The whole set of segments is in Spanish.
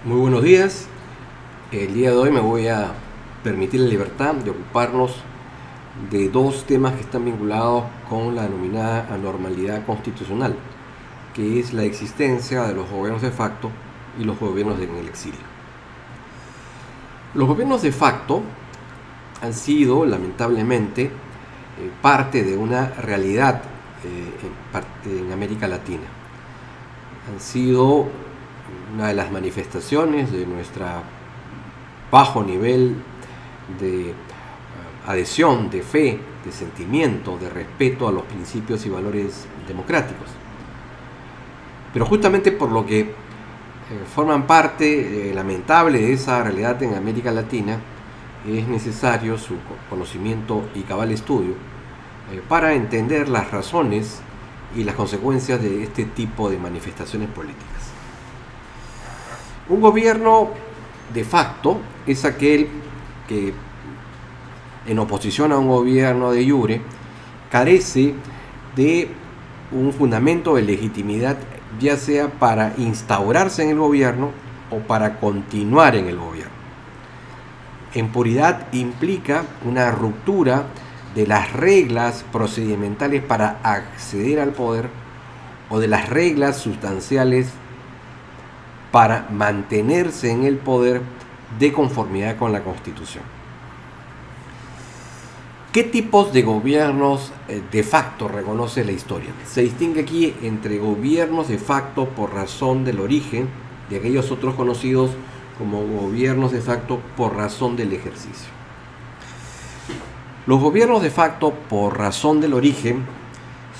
Muy buenos días. El día de hoy me voy a permitir la libertad de ocuparnos de dos temas que están vinculados con la denominada anormalidad constitucional, que es la existencia de los gobiernos de facto y los gobiernos en el exilio. Los gobiernos de facto han sido, lamentablemente, parte de una realidad en América Latina. Han sido una de las manifestaciones de nuestro bajo nivel de adhesión, de fe, de sentimiento, de respeto a los principios y valores democráticos. Pero justamente por lo que forman parte lamentable de esa realidad en América Latina, es necesario su conocimiento y cabal estudio para entender las razones y las consecuencias de este tipo de manifestaciones políticas. Un gobierno de facto es aquel que, en oposición a un gobierno de jure, carece de un fundamento de legitimidad, ya sea para instaurarse en el gobierno o para continuar en el gobierno. En puridad implica una ruptura de las reglas procedimentales para acceder al poder o de las reglas sustanciales para mantenerse en el poder de conformidad con la Constitución. ¿Qué tipos de gobiernos de facto reconoce la historia? Se distingue aquí entre gobiernos de facto por razón del origen y aquellos otros conocidos como gobiernos de facto por razón del ejercicio. Los gobiernos de facto por razón del origen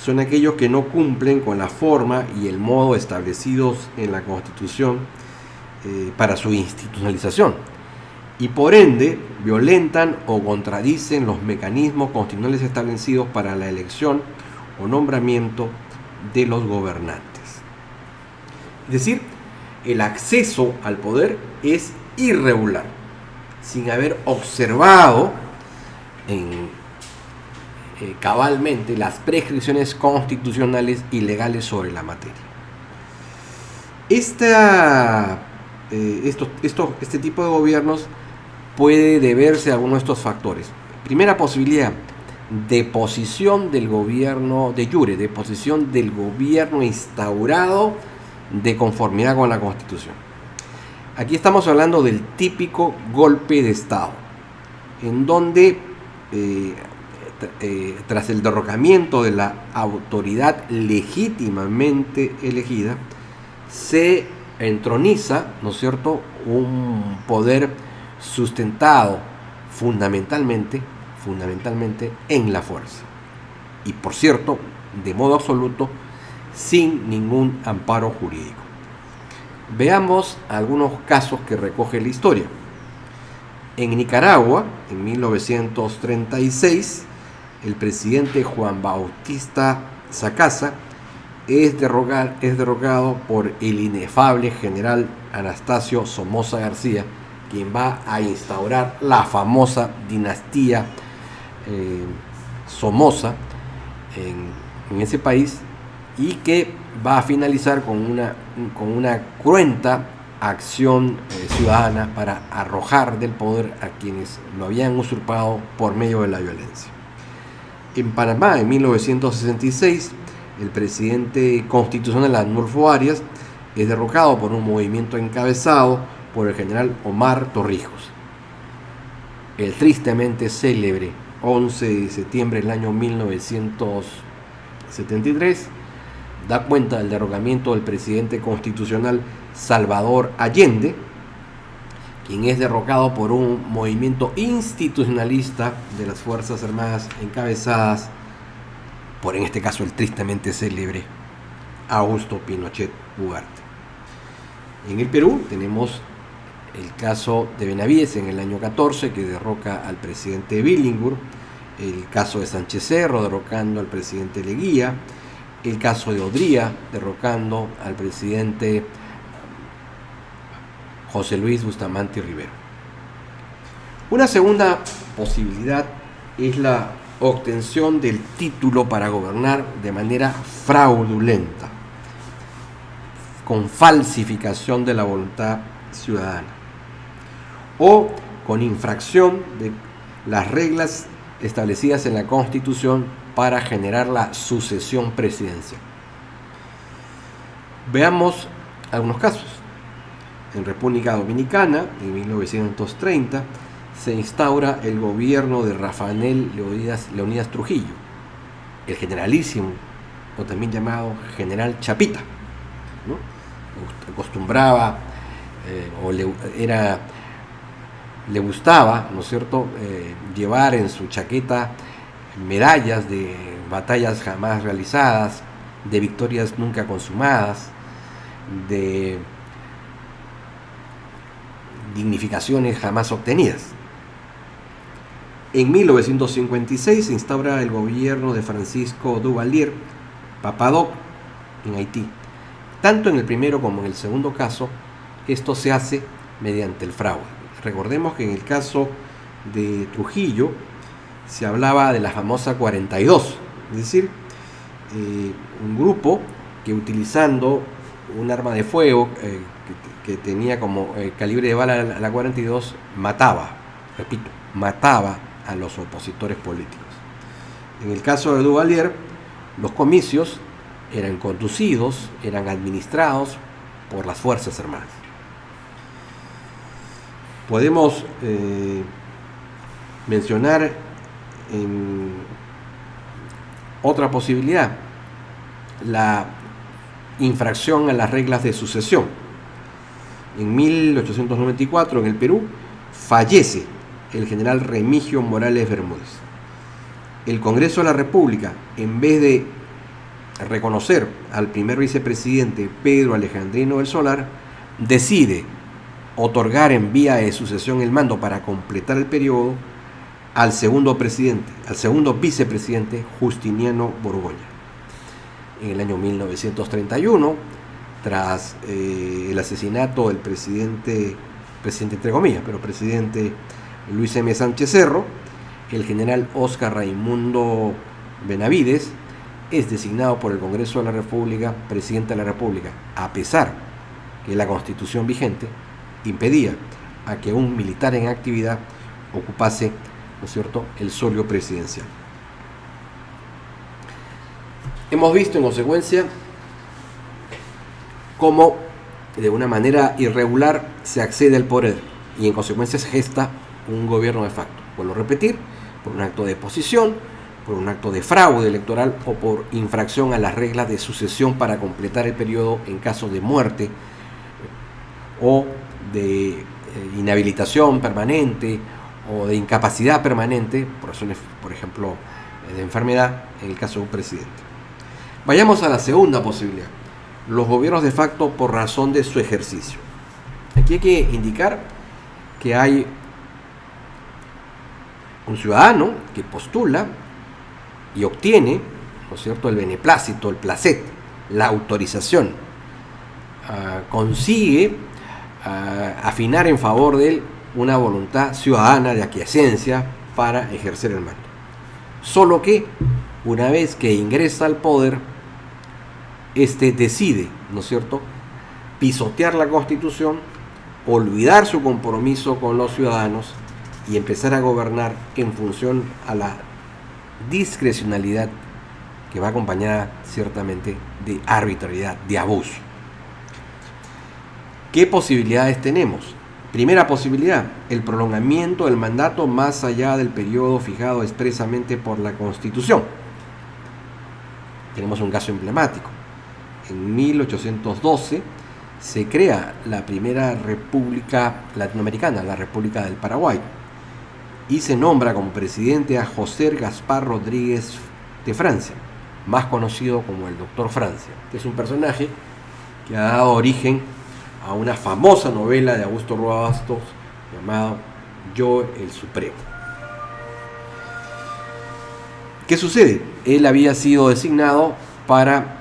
son aquellos que no cumplen con la forma y el modo establecidos en la Constitución para su institucionalización y por ende violentan o contradicen los mecanismos constitucionales establecidos para la elección o nombramiento de los gobernantes. Es decir, el acceso al poder es irregular, sin haber observado cabalmente las prescripciones constitucionales y legales sobre la materia. Este tipo de gobiernos puede deberse a alguno de estos factores. Primera posibilidad, deposición del gobierno de jure, deposición del gobierno instaurado de conformidad con la Constitución. Aquí estamos hablando del típico golpe de Estado, en donde tras el derrocamiento de la autoridad legítimamente elegida, se entroniza, ¿no es cierto?, un poder sustentado fundamentalmente en la fuerza. Y por cierto, de modo absoluto, sin ningún amparo jurídico. Veamos algunos casos que recoge la historia. En Nicaragua, en 1936, el presidente Juan Bautista Sacasa es derrocado por el inefable general Anastasio Somoza García, quien va a instaurar la famosa dinastía Somoza en ese país, y que va a finalizar con una cruenta acción ciudadana para arrojar del poder a quienes lo habían usurpado por medio de la violencia. En Panamá, en 1966, el presidente constitucional Arnulfo Arias es derrocado por un movimiento encabezado por el general Omar Torrijos. El tristemente célebre 11 de septiembre del año 1973 da cuenta del derrocamiento del presidente constitucional Salvador Allende, quien es derrocado por un movimiento institucionalista de las Fuerzas Armadas encabezadas por, en este caso, el tristemente célebre Augusto Pinochet Ugarte. En el Perú tenemos el caso de Benavides en el año 14, que derroca al presidente Billingur, el caso de Sánchez Cerro derrocando al presidente Leguía, el caso de Odría derrocando al presidente José Luis Bustamante Rivero. Una segunda posibilidad es la obtención del título para gobernar de manera fraudulenta, con falsificación de la voluntad ciudadana, o con infracción de las reglas establecidas en la Constitución para generar la sucesión presidencial. Veamos algunos casos. En República Dominicana, en 1930, se instaura el gobierno de Rafael Leónidas Trujillo, el generalísimo, o también llamado general Chapita, ¿no? Acostumbraba le gustaba, ¿no es cierto?, llevar en su chaqueta medallas de batallas jamás realizadas, de victorias nunca consumadas, de dignificaciones jamás obtenidas. En 1956 se instaura el gobierno de Francisco Duvalier Papadoc en Haití. Tanto en el primero como en el segundo caso, esto se hace mediante el fraude. Recordemos que en el caso de Trujillo se hablaba de la famosa 42, es decir, un grupo que utilizando un arma de fuego que tenía como calibre de bala la 42, mataba a los opositores políticos. En el caso de Duvalier, los comicios eran conducidos, eran administrados por las Fuerzas Armadas. Podemos mencionar otra posibilidad, la infracción a las reglas de sucesión. En 1894, en el Perú, fallece el general Remigio Morales Bermúdez. El Congreso de la República, en vez de reconocer al primer vicepresidente Pedro Alejandrino del Solar, decide otorgar en vía de sucesión el mando para completar el periodo al segundo vicepresidente Justiniano Borgoña. En el año 1931, tras el asesinato del presidente entre comillas, pero presidente Luis M. Sánchez Cerro, el general Óscar Raimundo Benavides es designado por el Congreso de la República presidente de la República, a pesar que la Constitución vigente impedía a que un militar en actividad ocupase, ¿no es cierto?, el solio presidencial. Hemos visto en consecuencia cómo de una manera irregular se accede al poder y en consecuencia se gesta un gobierno de facto. Vuelvo a repetir, por un acto de posición, por un acto de fraude electoral o por infracción a las reglas de sucesión para completar el periodo en caso de muerte o de inhabilitación permanente o de incapacidad permanente, por razones, por ejemplo, de enfermedad, en el caso de un presidente. Vayamos a la segunda posibilidad, los gobiernos de facto por razón de su ejercicio. Aquí hay que indicar que hay un ciudadano que postula y obtiene, ¿no es cierto?, el beneplácito, el placet, la autorización, consigue afinar en favor de él una voluntad ciudadana de aquiescencia para ejercer el mando. Solo que una vez que ingresa al poder, decide, ¿no es cierto?, pisotear la Constitución, olvidar su compromiso con los ciudadanos y empezar a gobernar en función a la discrecionalidad que va acompañada ciertamente de arbitrariedad, de abuso. ¿Qué posibilidades tenemos? Primera posibilidad, el prolongamiento del mandato más allá del periodo fijado expresamente por la Constitución. Tenemos un caso emblemático. En 1812 se crea la primera república latinoamericana, la República del Paraguay, y se nombra como presidente a José Gaspar Rodríguez de Francia, más conocido como el Doctor Francia, que es un personaje que ha dado origen a una famosa novela de Augusto Roa Bastos llamada Yo el Supremo. ¿Qué sucede? Él había sido designado para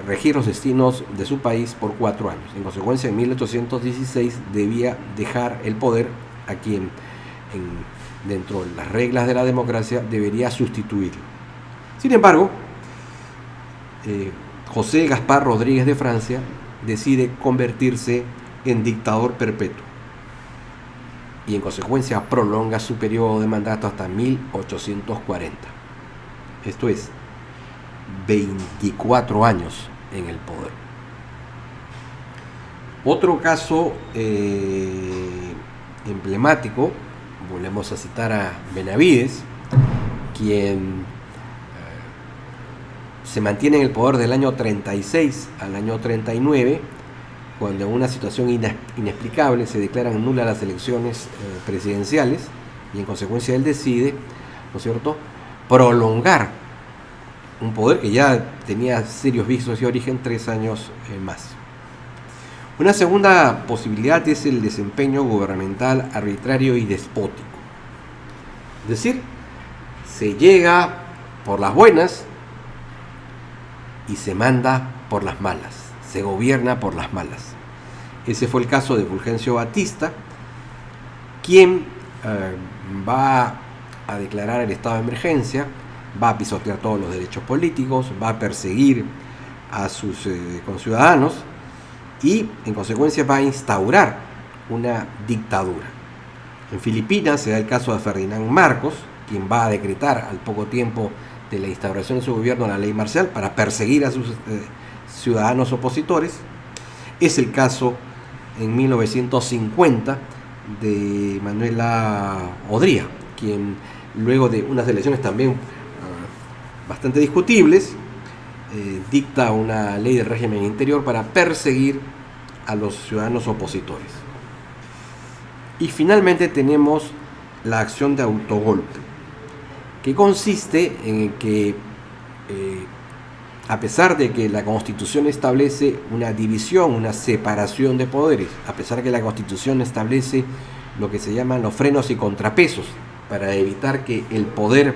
regir los destinos de su país por 4 años. En consecuencia, en 1816 debía dejar el poder a quien, dentro de las reglas de la democracia, debería sustituirlo. Sin embargo, José Gaspar Rodríguez de Francia decide convertirse en dictador perpetuo y en consecuencia prolonga su periodo de mandato hasta 1840. Esto es 24 años en el poder. Otro caso emblemático, volvemos a citar a Benavides, quien se mantiene en el poder del año 36 al año 39, cuando en una situación inexplicable se declaran nulas las elecciones presidenciales y en consecuencia él decide, ¿no es cierto?, prolongar un poder que ya tenía serios vicios de origen 3 años más. Una segunda posibilidad es el desempeño gubernamental arbitrario y despótico. Es decir, se llega por las buenas y se manda por las malas, se gobierna por las malas. Ese fue el caso de Fulgencio Batista, quien va a declarar el estado de emergencia, va a pisotear todos los derechos políticos, va a perseguir a sus conciudadanos y en consecuencia va a instaurar una dictadura. En Filipinas se da el caso de Ferdinand Marcos, quien va a decretar al poco tiempo de la instauración de su gobierno la ley marcial para perseguir a sus ciudadanos opositores. Es el caso en 1950 de Manuela Odría, quien luego de unas elecciones también bastante discutibles, dicta una ley de régimen interior para perseguir a los ciudadanos opositores. Y finalmente tenemos la acción de autogolpe, que consiste en que a pesar de que la Constitución establece una división, una separación de poderes, a pesar de que la Constitución establece lo que se llaman los frenos y contrapesos para evitar que el poder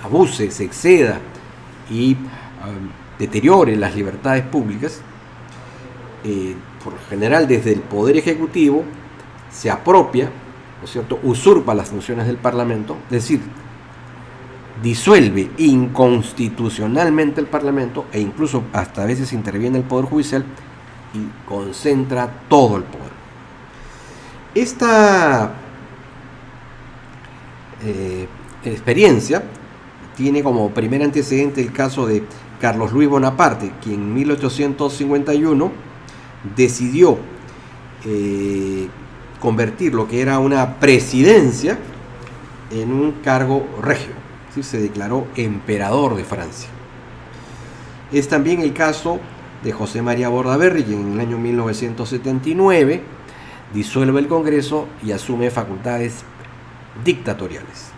abuse, se exceda y deteriore las libertades públicas, por lo general desde el Poder Ejecutivo se apropia, ¿no es cierto?, usurpa las funciones del Parlamento, es decir, disuelve inconstitucionalmente el Parlamento e incluso hasta a veces interviene el Poder Judicial y concentra todo el poder. Esta experiencia tiene como primer antecedente el caso de Carlos Luis Bonaparte, quien en 1851 decidió convertir lo que era una presidencia en un cargo regio. ¿Sí? Se declaró emperador de Francia. Es también el caso de José María Bordaberry, quien en el año 1979 disuelve el Congreso y asume facultades dictatoriales.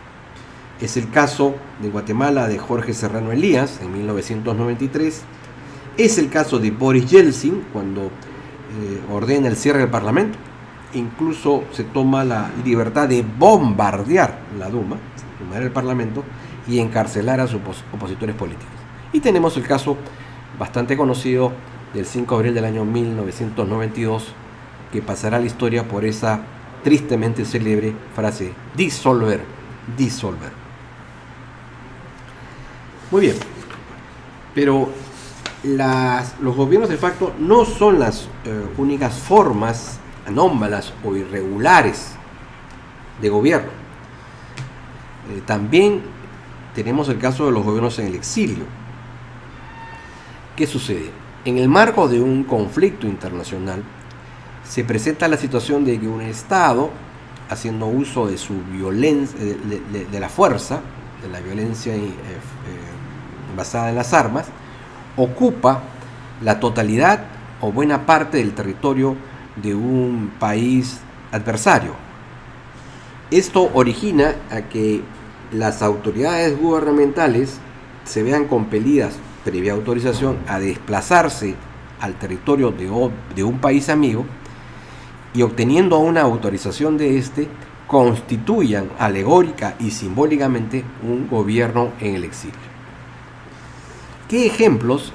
Es el caso de Guatemala de Jorge Serrano Elías en 1993. Es el caso de Boris Yeltsin cuando ordena el cierre del Parlamento. Incluso se toma la libertad de bombardear la Duma, el Parlamento, y encarcelar a sus opositores políticos. Y tenemos el caso bastante conocido del 5 de abril del año 1992, que pasará a la historia por esa tristemente célebre frase: disolver, disolver. Muy bien, pero los gobiernos de facto no son las únicas formas anómalas o irregulares de gobierno. También tenemos el caso de los gobiernos en el exilio. ¿Qué sucede? En el marco de un conflicto internacional se presenta la situación de que un Estado, haciendo uso de su violencia, de la fuerza, de la violencia basada en las armas, ocupa la totalidad o buena parte del territorio de un país adversario. Esto origina a que las autoridades gubernamentales se vean compelidas, previa autorización, a desplazarse al territorio de un país amigo y, obteniendo una autorización de este, constituyan alegórica y simbólicamente un gobierno en el exilio. ¿Qué ejemplos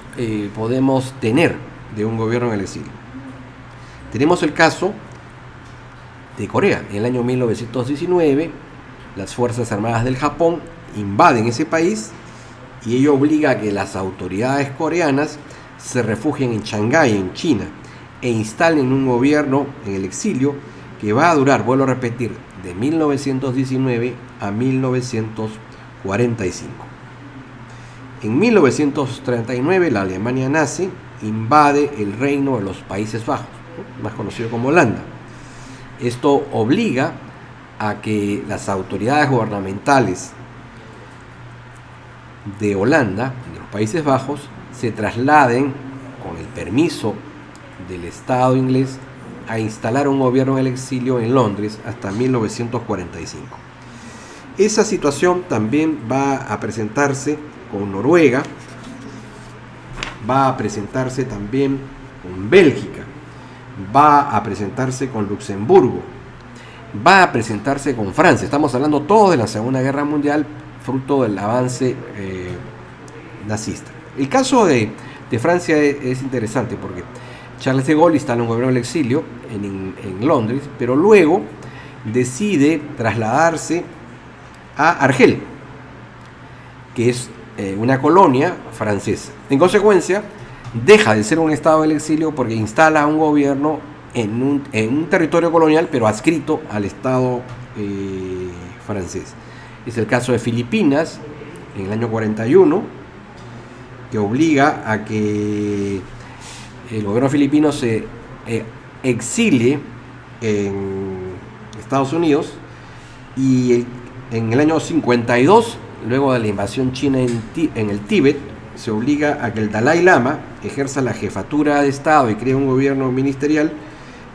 podemos tener de un gobierno en el exilio? Tenemos el caso de Corea. En el año 1919, las Fuerzas Armadas del Japón invaden ese país y ello obliga a que las autoridades coreanas se refugien en Shanghái, en China, e instalen un gobierno en el exilio que va a durar, vuelvo a repetir, de 1919 a 1945. En 1939 la Alemania nazi invade el Reino de los Países Bajos, más conocido como Holanda. Esto obliga a que las autoridades gubernamentales de Holanda, de los Países Bajos, se trasladen con el permiso del Estado inglés a instalar un gobierno en el exilio en Londres hasta 1945. Esa situación también va a presentarse con Noruega, va a presentarse también con Bélgica, va a presentarse con Luxemburgo, va a presentarse con Francia. Estamos hablando todo de la Segunda Guerra Mundial, fruto del avance nazista. El caso de Francia es interesante porque Charles de Gaulle instala un gobierno del exilio en Londres, pero luego decide trasladarse a Argel, que es una colonia francesa. En consecuencia, deja de ser un estado del exilio porque instala un gobierno en un territorio colonial, pero adscrito al estado francés. Es el caso de Filipinas, en el año 41, que obliga a que el gobierno filipino se exilie en Estados Unidos, y en el año 52, luego de la invasión china en el Tíbet, se obliga a que el Dalai Lama ejerza la jefatura de Estado y cree un gobierno ministerial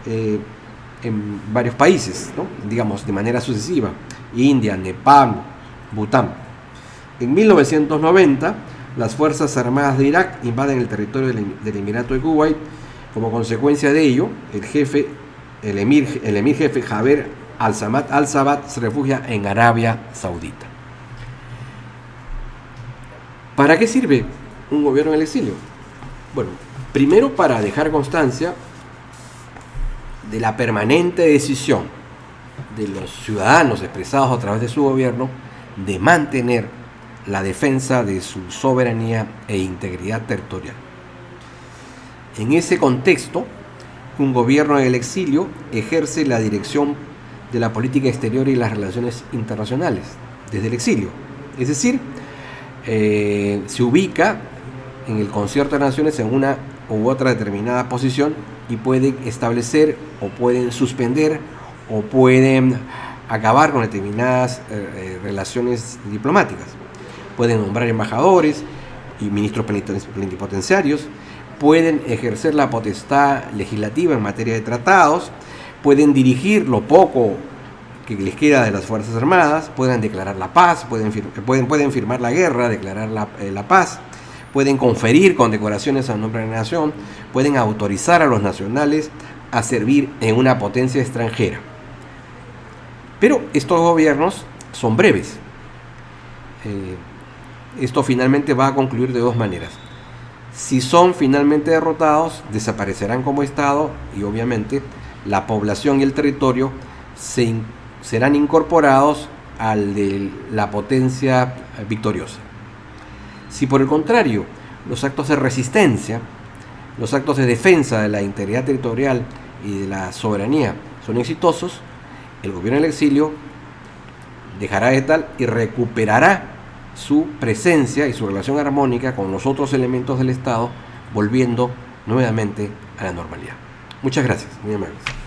en varios países, ¿no? Digamos, de manera sucesiva: India, Nepal, Bután. En 1990, las Fuerzas Armadas de Irak invaden el territorio del Emirato de Kuwait. Como consecuencia de ello, el emir jefe Jaber al-Samad al-Sabah se refugia en Arabia Saudita. ¿Para qué sirve un gobierno en el exilio? Bueno, primero para dejar constancia de la permanente decisión de los ciudadanos expresados a través de su gobierno de mantener la defensa de su soberanía e integridad territorial. En ese contexto, un gobierno en el exilio ejerce la dirección de la política exterior y las relaciones internacionales desde el exilio. Es decir, se ubica en el concierto de naciones en una u otra determinada posición y pueden establecer o pueden suspender o pueden acabar con determinadas relaciones diplomáticas. Pueden nombrar embajadores y ministros plenipotenciarios, pueden ejercer la potestad legislativa en materia de tratados, pueden dirigir lo poco que les queda de las Fuerzas Armadas, pueden declarar la paz, pueden firmar la guerra, declarar la paz, pueden conferir condecoraciones a nombre de la nación, pueden autorizar a los nacionales a servir en una potencia extranjera. Pero estos gobiernos son breves. Esto finalmente va a concluir de dos maneras. Si son finalmente derrotados, desaparecerán como Estado y obviamente la población y el territorio serán incorporados al de la potencia victoriosa. Si por el contrario los actos de resistencia, los actos de defensa de la integridad territorial y de la soberanía son exitosos, el gobierno del exilio dejará de tal y recuperará su presencia y su relación armónica con los otros elementos del Estado, volviendo nuevamente a la normalidad. Muchas gracias, muy amables.